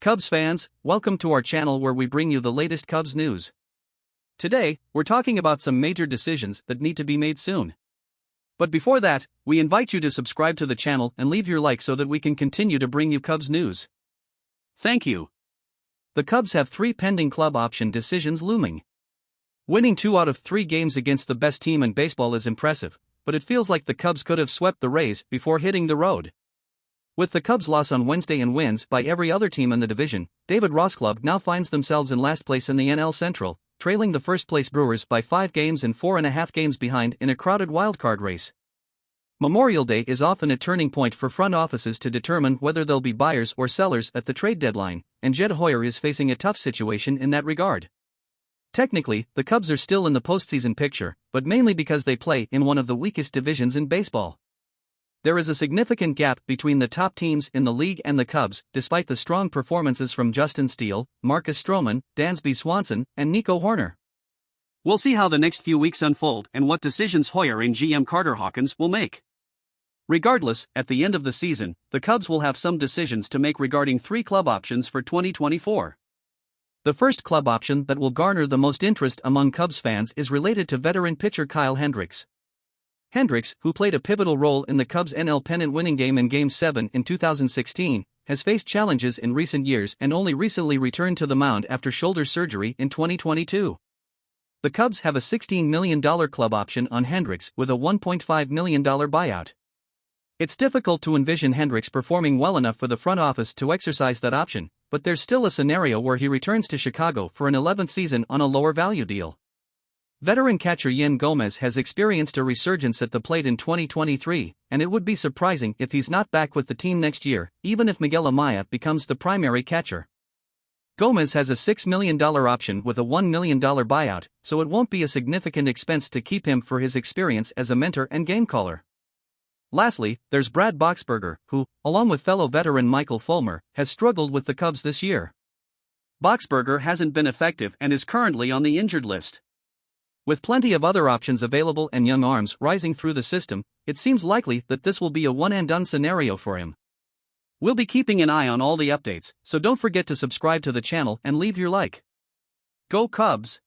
Cubs fans, welcome to our channel where we bring you the latest Cubs news. Today, we're talking about some major decisions that need to be made soon. But before that, we invite you to subscribe to the channel and leave your like so that we can continue to bring you Cubs news. Thank you. The Cubs have 3 pending club option decisions looming. Winning 2 out of 3 games against the best team in baseball is impressive, but it feels like the Cubs could have swept the Rays before hitting the road. With the Cubs' loss on Wednesday and wins by every other team in the division, David Ross' club now finds themselves in last place in the NL Central, trailing the first-place Brewers by 5 games and 4.5 games behind in a crowded wildcard race. Memorial Day is often a turning point for front offices to determine whether they'll be buyers or sellers at the trade deadline, and Jed Hoyer is facing a tough situation in that regard. Technically, the Cubs are still in the postseason picture, but mainly because they play in one of the weakest divisions in baseball. There is a significant gap between the top teams in the league and the Cubs, despite the strong performances from Justin Steele, Marcus Stroman, Dansby Swanson, and Nico Hoerner. We'll see how the next few weeks unfold and what decisions Hoyer and GM Carter Hawkins will make. Regardless, at the end of the season, the Cubs will have some decisions to make regarding 3 club options for 2024. The first club option that will garner the most interest among Cubs fans is related to veteran pitcher Kyle Hendricks. Hendricks, who played a pivotal role in the Cubs' NL pennant winning game in Game 7 in 2016, has faced challenges in recent years and only recently returned to the mound after shoulder surgery in 2022. The Cubs have a $16 million club option on Hendricks with a $1.5 million buyout. It's difficult to envision Hendricks performing well enough for the front office to exercise that option, but there's still a scenario where he returns to Chicago for an 11th season on a lower value deal. Veteran catcher Yan Gomez has experienced a resurgence at the plate in 2023, and it would be surprising if he's not back with the team next year, even if Miguel Amaya becomes the primary catcher. Gomez has a $6 million option with a $1 million buyout, so it won't be a significant expense to keep him for his experience as a mentor and game caller. Lastly, there's Brad Boxberger, who, along with fellow veteran Michael Fulmer, has struggled with the Cubs this year. Boxberger hasn't been effective and is currently on the injured list. With plenty of other options available and young arms rising through the system, it seems likely that this will be a one-and-done scenario for him. We'll be keeping an eye on all the updates, so don't forget to subscribe to the channel and leave your like. Go Cubs!